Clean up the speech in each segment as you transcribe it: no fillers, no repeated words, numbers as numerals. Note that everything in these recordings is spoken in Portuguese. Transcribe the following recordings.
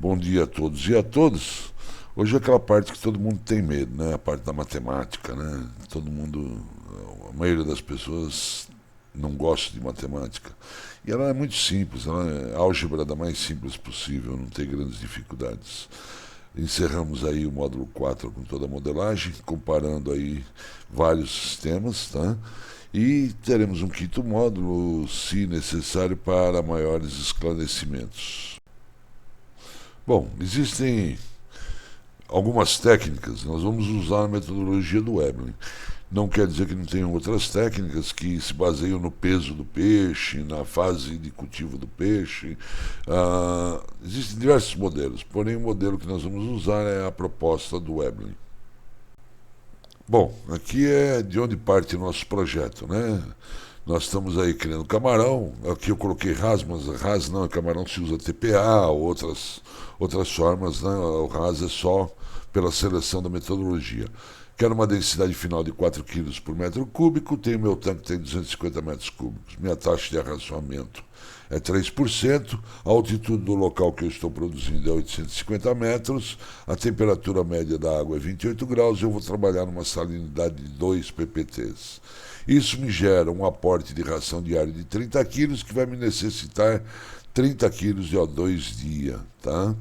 Bom dia a todos e a todas. Hoje é aquela parte que todo mundo tem medo, né? A parte da matemática, né? Todo mundo, a maioria das pessoas não gosta de matemática. E ela é muito simples, ela é a álgebra da mais simples possível, não tem grandes dificuldades. Encerramos aí o módulo 4 com toda a modelagem, comparando aí vários sistemas, tá? E teremos um quinto módulo, se necessário, para maiores esclarecimentos. Bom, existem algumas técnicas, nós vamos usar a metodologia do Veblen. Não quer dizer que não tenham outras técnicas que se baseiam no peso do peixe, na fase de cultivo do peixe. Existem diversos modelos, porém o modelo que nós vamos usar é a proposta do Veblen. Bom, aqui é de onde parte o nosso projeto, né? Nós estamos aí criando camarão, aqui eu coloquei RAS, mas RAS não, camarão se usa TPA, ou outras formas, né? O RAS é só pela seleção da metodologia. Quero uma densidade final de 4 kg por metro cúbico, tenho meu tanque que tem 250 metros cúbicos, minha taxa de arraçoamento é 3%, a altitude do local que eu estou produzindo é 850 metros, a temperatura média da água é 28 graus, eu vou trabalhar numa salinidade de 2 ppts. Isso me gera um aporte de ração diária de 30 quilos, que vai me necessitar 30 quilos de O2 dia, tá?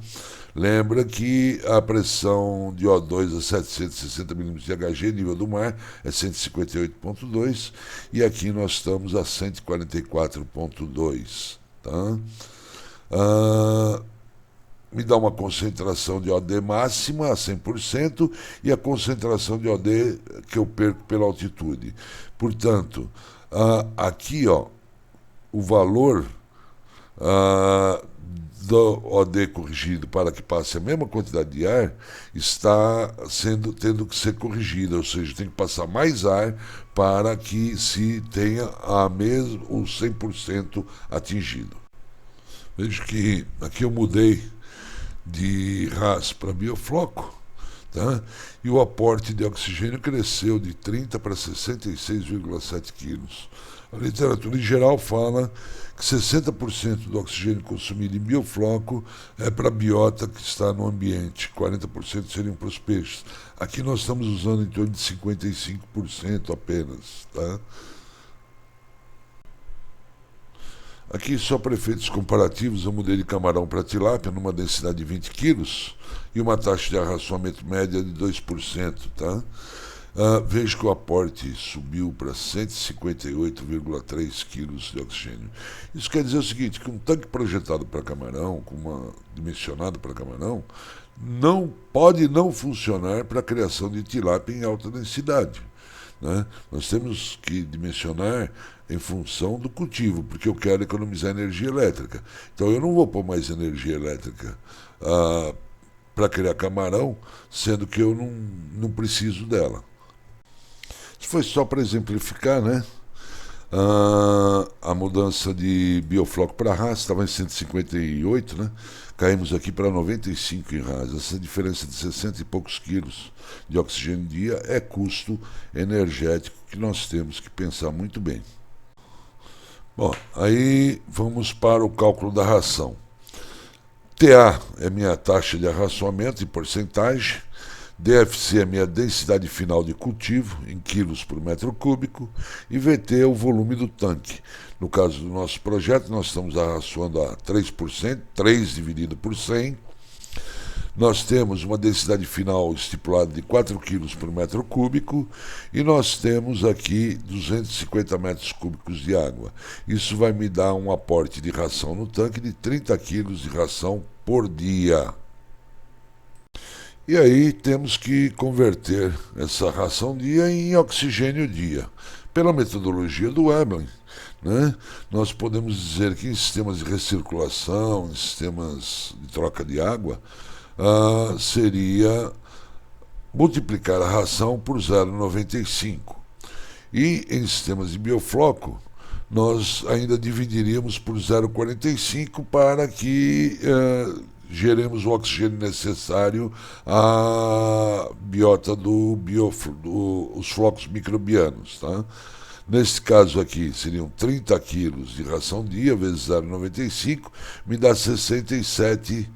Lembra que a pressão de O2 a 760 milímetros de Hg, nível do mar, é 158,2 e aqui nós estamos a 144,2, tá? Me dá uma concentração de OD máxima a 100% e a concentração de OD que eu perco pela altitude. Portanto, aqui ó, o valor do OD corrigido para que passe a mesma quantidade de ar está tendo que ser corrigido, ou seja, tem que passar mais ar para que se tenha o 100% atingido. Vejo que aqui eu mudei de RAS para biofloco, tá? E o aporte de oxigênio cresceu de 30 para 66,7 quilos. A literatura em geral fala que 60% do oxigênio consumido em biofloco é para a biota que está no ambiente, 40% seriam para os peixes. Aqui nós estamos usando em torno de 55% apenas, tá? Aqui, só para efeitos comparativos, eu mudei de camarão para tilápia numa densidade de 20 quilos e uma taxa de arraçoamento média de 2%, tá? Vejo que o aporte subiu para 158,3 quilos de oxigênio. Isso quer dizer o seguinte, que um tanque projetado para camarão, dimensionado para camarão, não pode não funcionar para a criação de tilápia em alta densidade, né? Nós temos que dimensionar em função do cultivo, porque eu quero economizar energia elétrica. Então eu não vou pôr mais energia elétrica para criar camarão, sendo que eu não preciso dela. Isso foi só para exemplificar, né? A mudança de biofloco para RAS estava em 158, né? Caímos aqui para 95 em RAS. Essa diferença de 60 e poucos quilos de oxigênio dia é custo energético que nós temos que pensar muito bem. Bom, aí vamos para o cálculo da ração. TA é minha taxa de arraçoamento em porcentagem, DFC é minha densidade final de cultivo em quilos por metro cúbico e VT é o volume do tanque. No caso do nosso projeto, nós estamos arraçoando a 3%, 3 dividido por 100. Nós temos uma densidade final estipulada de 4 kg por metro cúbico e nós temos aqui 250 metros cúbicos de água. Isso vai me dar um aporte de ração no tanque de 30 kg de ração por dia. E aí temos que converter essa ração dia em oxigênio dia. Pela metodologia do Veblen, né, nós podemos dizer que em sistemas de recirculação, em sistemas de troca de água, seria multiplicar a ração por 0,95. E em sistemas de biofloco, nós ainda dividiríamos por 0,45 para que geremos o oxigênio necessário à biota dos flocos microbianos, tá? Nesse caso aqui, seriam 30 quilos de ração dia vezes 0,95, me dá 67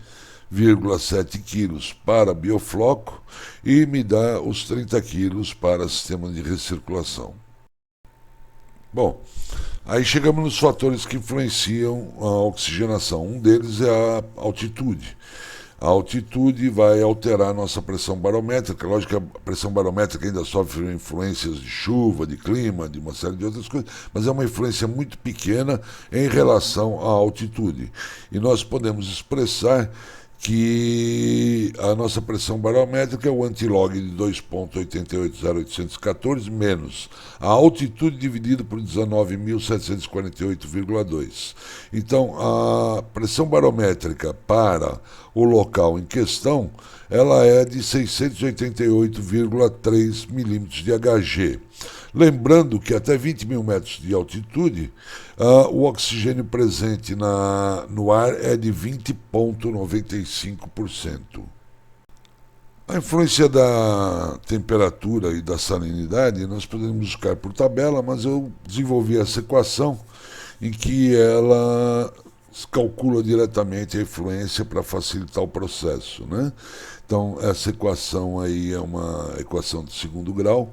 7 quilos para biofloco e me dá os 30 quilos para sistema de recirculação. Bom, aí chegamos nos fatores que influenciam a oxigenação. Um deles é a altitude. A altitude vai alterar a nossa pressão barométrica. Lógico que a pressão barométrica ainda sofre influências de chuva, de clima, de uma série de outras coisas, mas é uma influência muito pequena em relação à altitude. E nós podemos expressar que a nossa pressão barométrica é o antilog de 2,880,814 menos a altitude dividido por 19.748,2. Então, a pressão barométrica para o local em questão, ela é de 688,3 milímetros de Hg. Lembrando que até 20 mil metros de altitude, o oxigênio presente no ar é de 20,95%. A influência da temperatura e da salinidade nós podemos buscar por tabela, mas eu desenvolvi essa equação em que ela calcula diretamente a influência para facilitar o processo, né? Então, essa equação aí é uma equação de segundo grau,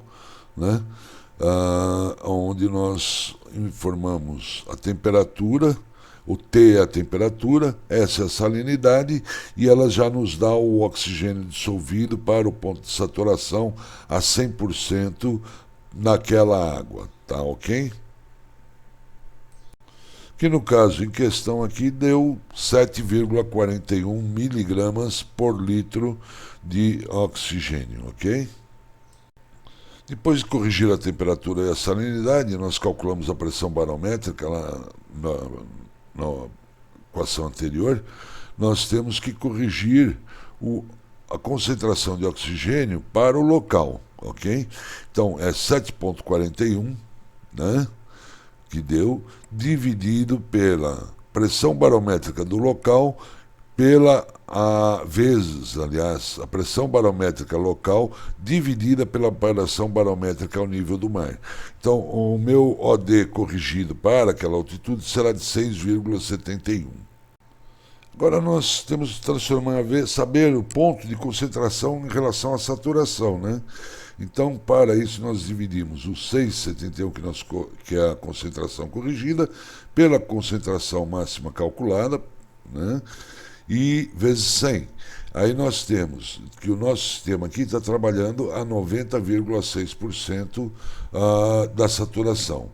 né? Onde nós informamos a temperatura, o T é a temperatura, S é a salinidade, e ela já nos dá o oxigênio dissolvido para o ponto de saturação a 100% naquela água, tá ok? Que no caso em questão aqui deu 7,41 miligramas por litro de oxigênio, ok? Depois de corrigir a temperatura e a salinidade, nós calculamos a pressão barométrica lá na equação anterior. Nós temos que corrigir a concentração de oxigênio para o local, ok? Então é 7,41, né, que deu, dividido pela pressão barométrica do local a pressão barométrica local dividida pela pressão barométrica ao nível do mar. Então, o meu OD corrigido para aquela altitude será de 6,71. Agora nós temos que saber o ponto de concentração em relação à saturação, né? Então, para isso, nós dividimos o 6,71, que é a concentração corrigida, pela concentração máxima calculada, né? E vezes 100. Aí nós temos que o nosso sistema aqui está trabalhando a 90,6% da saturação.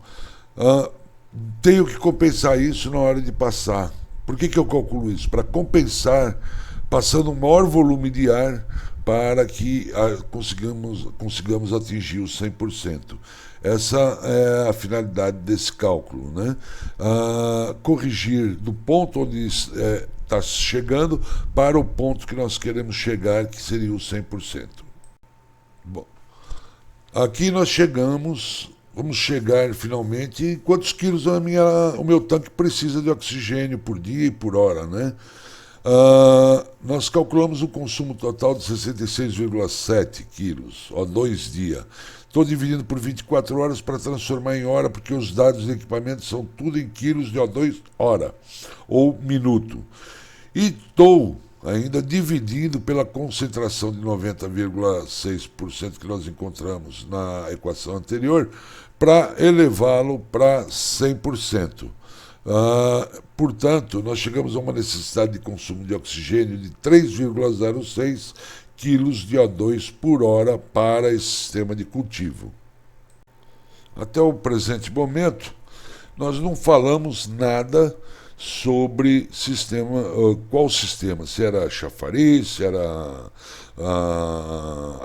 Tenho que compensar isso na hora de passar. Por que eu calculo isso? Para compensar passando um maior volume de ar para que consigamos atingir os 100%. Essa é a finalidade desse cálculo, né? Corrigir do ponto onde está chegando para o ponto que nós queremos chegar, que seria o 100%. Bom, aqui nós vamos chegar finalmente em quantos quilos o meu tanque precisa de oxigênio por dia e por hora, né? Nós calculamos o consumo total de 66,7 quilos, 2 dias. Estou dividindo por 24 horas para transformar em hora, porque os dados do equipamento são tudo em quilos de O2 hora, ou minuto. E estou ainda dividindo pela concentração de 90,6% que nós encontramos na equação anterior, para elevá-lo para 100%. Portanto, nós chegamos a uma necessidade de consumo de oxigênio de 3,06 quilos de O2 por hora para esse sistema de cultivo. Até o presente momento, nós não falamos nada sobre qual sistema, se era chafariz, se era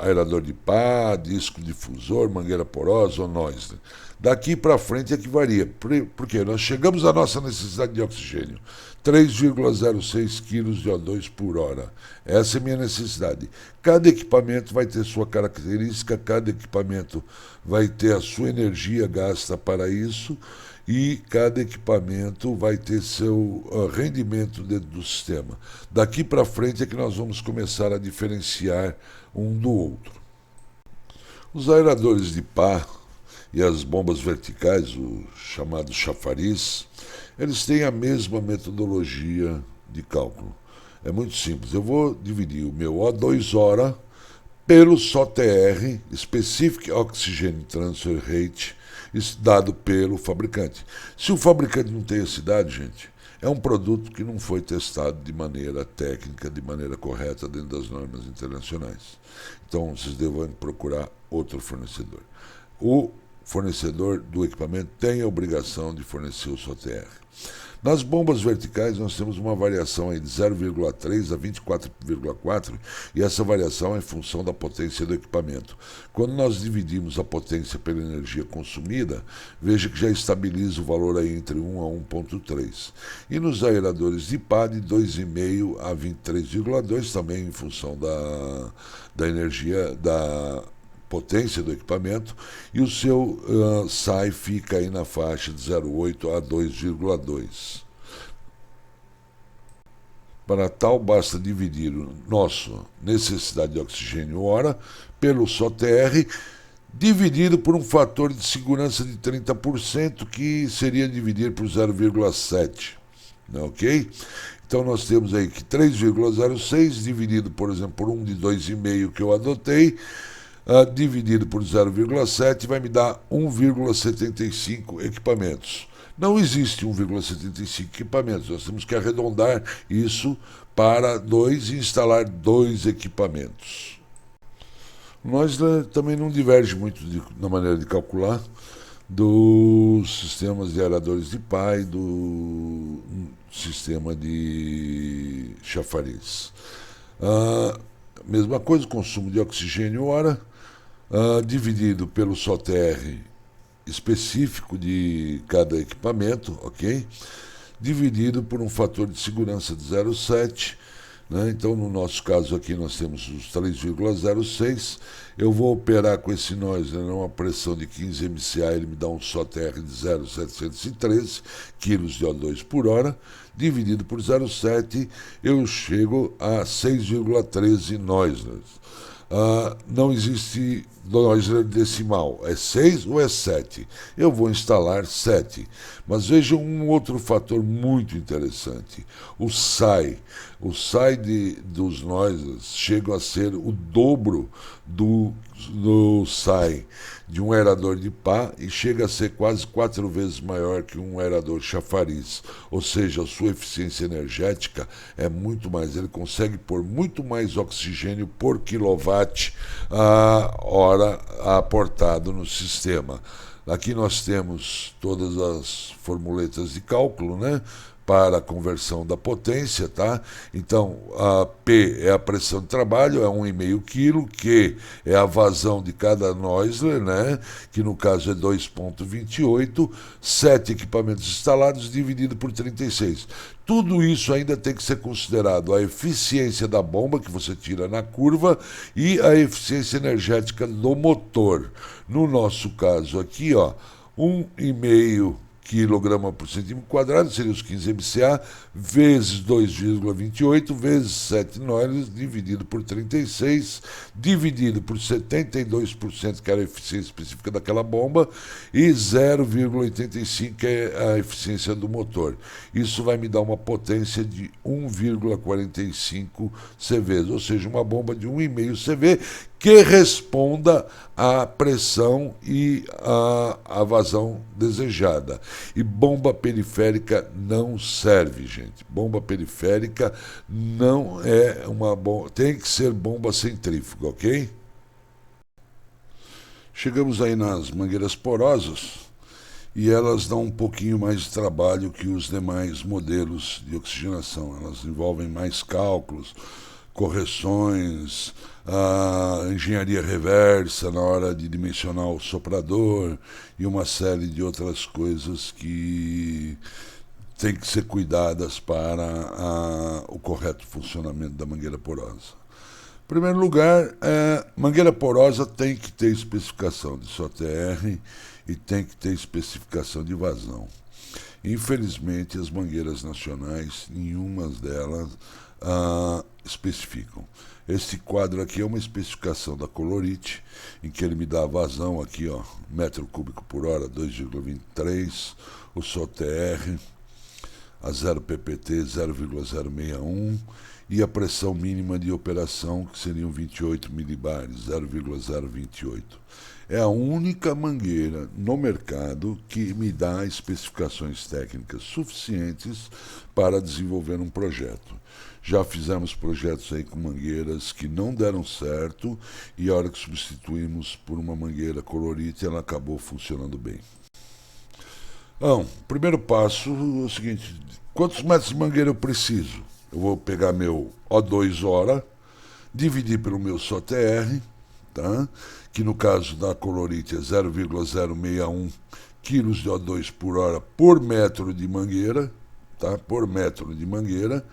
aerador de pá, disco difusor, mangueira porosa ou noise. Daqui para frente é que varia, porque nós chegamos à nossa necessidade de oxigênio, 3,06 quilos de O2 por hora. Essa é a minha necessidade. Cada equipamento vai ter sua característica, cada equipamento vai ter a sua energia gasta para isso, e cada equipamento vai ter seu rendimento dentro do sistema. Daqui para frente é que nós vamos começar a diferenciar um do outro. Os aeradores de pá e as bombas verticais, o chamado chafariz, eles têm a mesma metodologia de cálculo. É muito simples. Eu vou dividir o meu O2 hora pelo SOTR, Specific Oxygen Transfer Rate, dado pelo fabricante. Se o fabricante não tem esse dado, gente, é um produto que não foi testado de maneira técnica, de maneira correta, dentro das normas internacionais. Então, vocês devem procurar outro fornecedor. O fornecedor do equipamento tem a obrigação de fornecer o SOTR. Nas bombas verticais, nós temos uma variação aí de 0,3 a 24,4 e essa variação é em função da potência do equipamento. Quando nós dividimos a potência pela energia consumida, veja que já estabiliza o valor aí entre 1 a 1,3. E nos aeradores de pá, de 2,5 a 23,2, também em função da energia, da potência do equipamento, e o seu SAI fica aí na faixa de 0,8 a 2,2. Para tal, basta dividir o nosso necessidade de oxigênio hora pelo SOTR, dividido por um fator de segurança de 30%, que seria dividir por 0,7. Ok? Então nós temos aí que 3,06 dividido, por exemplo, por um de 2,5 que eu adotei, dividido por 0,7 vai me dar 1,75 equipamentos. Não existe 1,75 equipamentos, nós temos que arredondar isso para 2 e instalar 2 equipamentos. Nós também não diverge muito na maneira de calcular dos sistemas de aeradores de pá e do sistema de chafariz. Mesma coisa, consumo de oxigênio hora, dividido pelo SOTR específico de cada equipamento, ok? Dividido por um fator de segurança de 0,7, né? Então, no nosso caso aqui, nós temos os 3,06. Eu vou operar com esse noise numa pressão de 15 MCA, ele me dá um SOTR de 0,713 kg de O2 por hora. Dividido por 0,7, eu chego a 6,13 Noislers. Não existe Noisler decimal, é 6 ou é 7? Eu vou instalar 7. Mas veja um outro fator muito interessante, o SAI. O SAI dos Noislers chega a ser o dobro do SAI de um aerador de pá e chega a ser quase 4 vezes maior que um aerador chafariz. Ou seja, a sua eficiência energética é muito mais, ele consegue pôr muito mais oxigênio por quilowatt hora aportado no sistema. Aqui nós temos todas as formuletas de cálculo, né, para a conversão da potência, tá? Então, a P é a pressão de trabalho, é 1,5 kg, Q é a vazão de cada Noisler, né, que no caso é 2,28, 7 equipamentos instalados dividido por 36. Tudo isso ainda tem que ser considerado a eficiência da bomba, que você tira na curva, e a eficiência energética do motor. No nosso caso aqui, 1,5 quilograma por centímetro quadrado, seria os 15 MCA, vezes 2,28, vezes 7 Noislers, dividido por 36, dividido por 72%, que era a eficiência específica daquela bomba, e 0,85, que é a eficiência do motor. Isso vai me dar uma potência de 1,45 CV, ou seja, uma bomba de 1,5 CV, que responda à pressão e à vazão desejada. E bomba periférica não serve, gente. Bomba periférica não é uma bomba, tem que ser bomba centrífuga, ok? Chegamos aí nas mangueiras porosas e elas dão um pouquinho mais de trabalho que os demais modelos de oxigenação. Elas envolvem mais cálculos, correções, a engenharia reversa na hora de dimensionar o soprador e uma série de outras coisas que têm que ser cuidadas para o correto funcionamento da mangueira porosa. Em primeiro lugar, mangueira porosa tem que ter especificação de SOTR e tem que ter especificação de vazão. Infelizmente, as mangueiras nacionais, nenhuma delas especificam. Este quadro aqui é uma especificação da Colorite, em que ele me dá a vazão aqui, metro cúbico por hora, 2,23, o SOTR, a 0 PPT 0,061 e a pressão mínima de operação, que seriam 28 milibares, 0,028. É a única mangueira no mercado que me dá especificações técnicas suficientes para desenvolver um projeto. Já fizemos projetos aí com mangueiras que não deram certo e a hora que substituímos por uma mangueira colorite, ela acabou funcionando bem. Então, primeiro passo é o seguinte: quantos metros de mangueira eu preciso? Eu vou pegar meu O2 hora, dividir pelo meu SOTR, tá? Que no caso da colorite é 0,061 kg de O2 por hora por metro de mangueira, tá? Por metro de mangueira,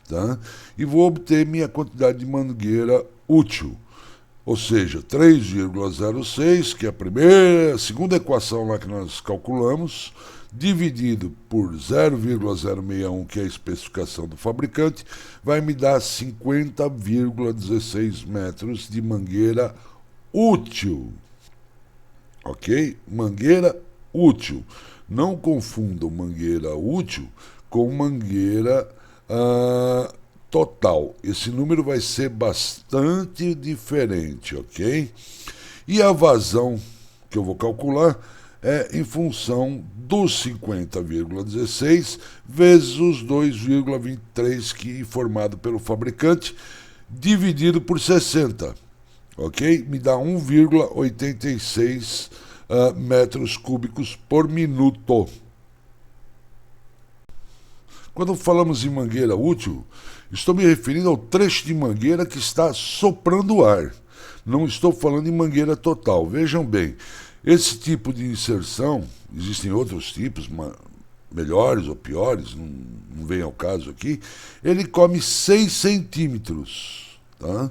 tá? E vou obter minha quantidade de mangueira útil, ou seja, 3,06, que é a segunda equação lá que nós calculamos, dividido por 0,061, que é a especificação do fabricante, vai me dar 50,16 metros de mangueira útil. Ok? Mangueira útil. Não confundam mangueira útil com mangueira total. Esse número vai ser bastante diferente, ok? E a vazão que eu vou calcular é em função dos 50,16 vezes os 2,23 que formado pelo fabricante, dividido por 60, ok? Me dá 1,86 metros cúbicos por minuto. Quando falamos em mangueira útil, estou me referindo ao trecho de mangueira que está soprando ar. Não estou falando em mangueira total. Vejam bem, esse tipo de inserção, existem outros tipos, melhores ou piores, não vem ao caso aqui, ele come 6 centímetros, tá?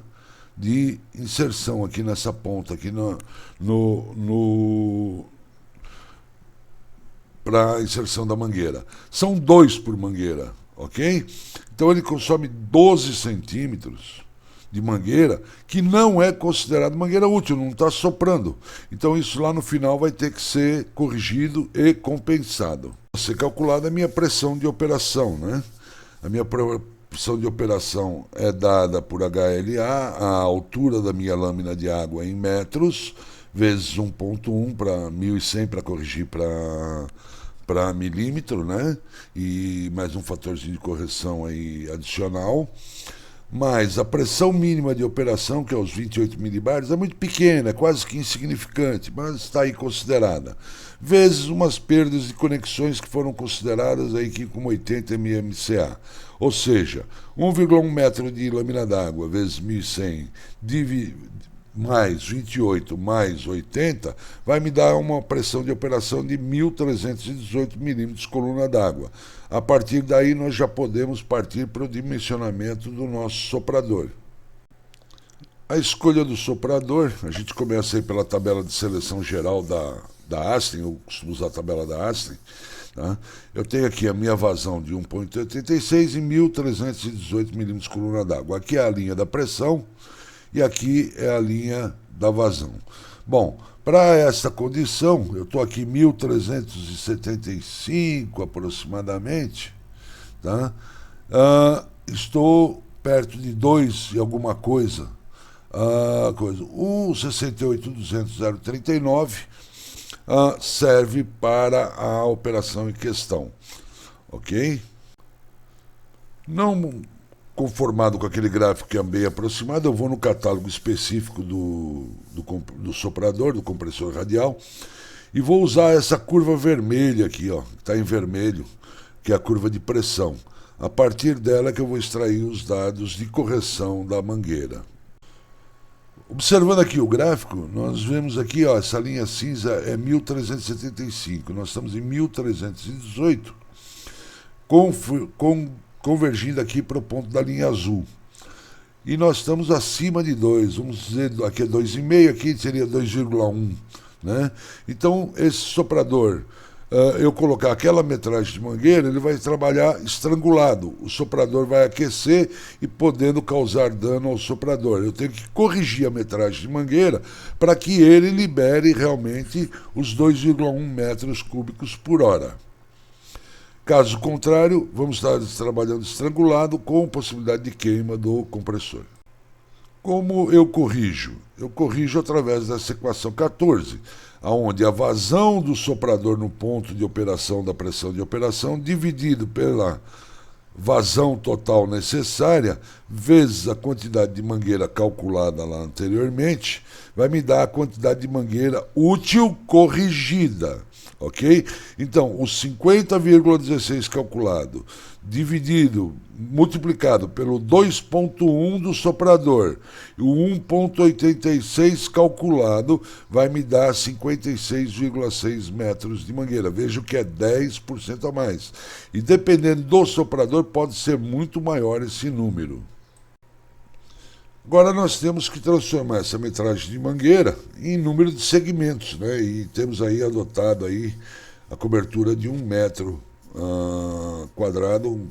De inserção aqui nessa ponta, aqui para a inserção da mangueira. São 2 por mangueira, ok? Então ele consome 12 centímetros de mangueira, que não é considerado mangueira útil, não está soprando. Então isso lá no final vai ter que ser corrigido e compensado. Vai ser calculada a minha pressão de operação, né? A minha pressão de operação é dada por HLA, a altura da minha lâmina de água em metros, vezes 1,1 para 1.100 para corrigir para milímetro, né? E mais um fatorzinho de correção aí adicional. Mas a pressão mínima de operação, que é os 28 milibares, é muito pequena, é quase que insignificante, mas está aí considerada. Vezes umas perdas de conexões que foram consideradas aí aqui como 80 mmCA. Ou seja, 1,1 metro de lâmina d'água vezes 1.100 mais 28 mais 80 vai me dar uma pressão de operação de 1.318 milímetros coluna d'água. A partir daí nós já podemos partir para o dimensionamento do nosso soprador. A escolha do soprador, a gente começa aí pela tabela de seleção geral da Aston, eu costumo usar a tabela da Aston, tá? Eu tenho aqui a minha vazão de 1,86 e 1.318 milímetros coluna d'água. Aqui é a linha da pressão e aqui é a linha da vazão. Bom, para essa condição, eu estou aqui 1.375 aproximadamente, tá? Estou perto de 2 e alguma coisa. 168.200.039 serve para a operação em questão, ok? Não conformado com aquele gráfico que é bem aproximado, eu vou no catálogo específico do soprador, do compressor radial, e vou usar essa curva vermelha aqui, ó, que está em vermelho, que é a curva de pressão. A partir dela que eu vou extrair os dados de correção da mangueira. Observando aqui o gráfico, nós vemos aqui, ó, essa linha cinza é 1.375, nós estamos em 1.318, convergindo aqui para o ponto da linha azul. E nós estamos acima de 2, vamos dizer, aqui é 2,5, aqui seria 2,1, né? Então, esse soprador, eu colocar aquela metragem de mangueira, ele vai trabalhar estrangulado. O soprador vai aquecer e podendo causar dano ao soprador. Eu tenho que corrigir a metragem de mangueira para que ele libere realmente os 2,1 metros cúbicos por hora. Caso contrário, vamos estar trabalhando estrangulado com possibilidade de queima do compressor. Como eu corrijo? Eu corrijo através dessa equação 14, onde a vazão do soprador no ponto de operação da pressão de operação dividido pela vazão total necessária vezes a quantidade de mangueira calculada lá anteriormente vai me dar a quantidade de mangueira útil corrigida, ok? Então, os 50,16 calculado multiplicado pelo 2,1 do soprador e o 1,86 calculado vai me dar 56,6 metros de mangueira. Vejo que é 10% a mais. E dependendo do soprador, pode ser muito maior esse número. Agora nós temos que transformar essa metragem de mangueira em número de segmentos, né? E temos aí adotado aí a cobertura de 1 metro quadrado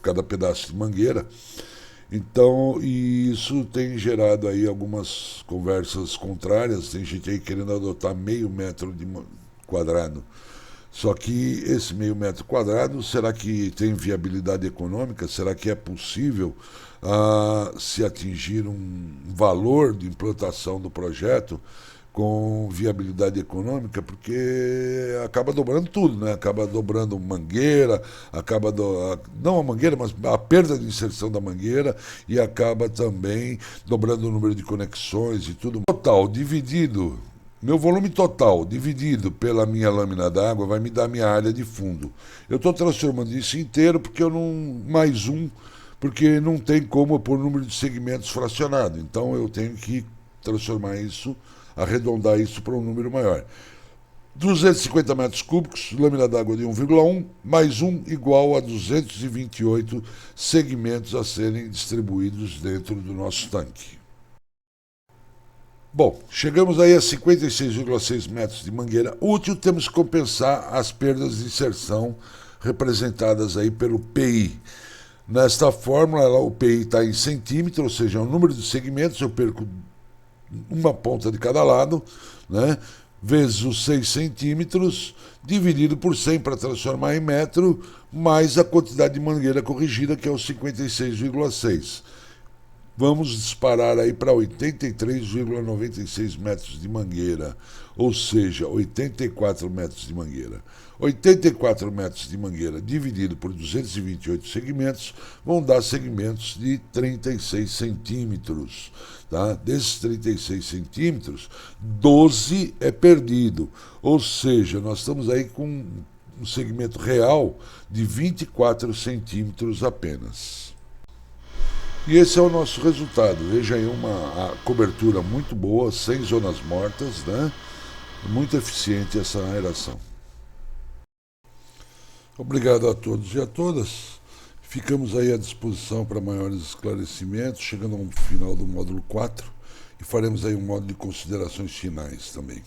cada pedaço de mangueira. Então, e isso tem gerado aí algumas conversas contrárias. Tem gente aí querendo adotar meio metro quadrado. Só que esse meio metro quadrado, será que tem viabilidade econômica? Será que é possível se atingir um valor de implantação do projeto com viabilidade econômica? Porque acaba dobrando tudo, né? Acaba dobrando mangueira, não a mangueira, mas a perda de inserção da mangueira, e acaba também dobrando o número de conexões e tudo. Meu volume total dividido pela minha lâmina d'água vai me dar minha área de fundo. Eu estou transformando isso inteiro porque eu não. Mais um, porque não tem como eu pôr o número de segmentos fracionado. Então eu tenho que transformar isso, arredondar isso para um número maior. 250 metros cúbicos, lâmina d'água de 1,1, mais 1 igual a 228 segmentos a serem distribuídos dentro do nosso tanque. Bom, chegamos aí a 56,6 metros de mangueira útil, temos que compensar as perdas de inserção representadas aí pelo PI. Nesta fórmula, o PI está em centímetro, ou seja, o número de segmentos, eu perco uma ponta de cada lado, né, vezes os 6 centímetros, dividido por 100 para transformar em metro, mais a quantidade de mangueira corrigida, que é os 56,6. Vamos disparar aí para 83,96 metros de mangueira, ou seja, 84 metros de mangueira. 84 metros de mangueira dividido por 228 segmentos vão dar segmentos de 36 centímetros. Tá? Desses 36 centímetros, 12 é perdido, ou seja, nós estamos aí com um segmento real de 24 centímetros apenas. E esse é o nosso resultado. Veja aí uma cobertura muito boa, sem zonas mortas, né? Muito eficiente essa aeração. Obrigado a todos e a todas. Ficamos aí à disposição para maiores esclarecimentos, chegando ao final do módulo 4, e faremos aí um módulo de considerações finais também.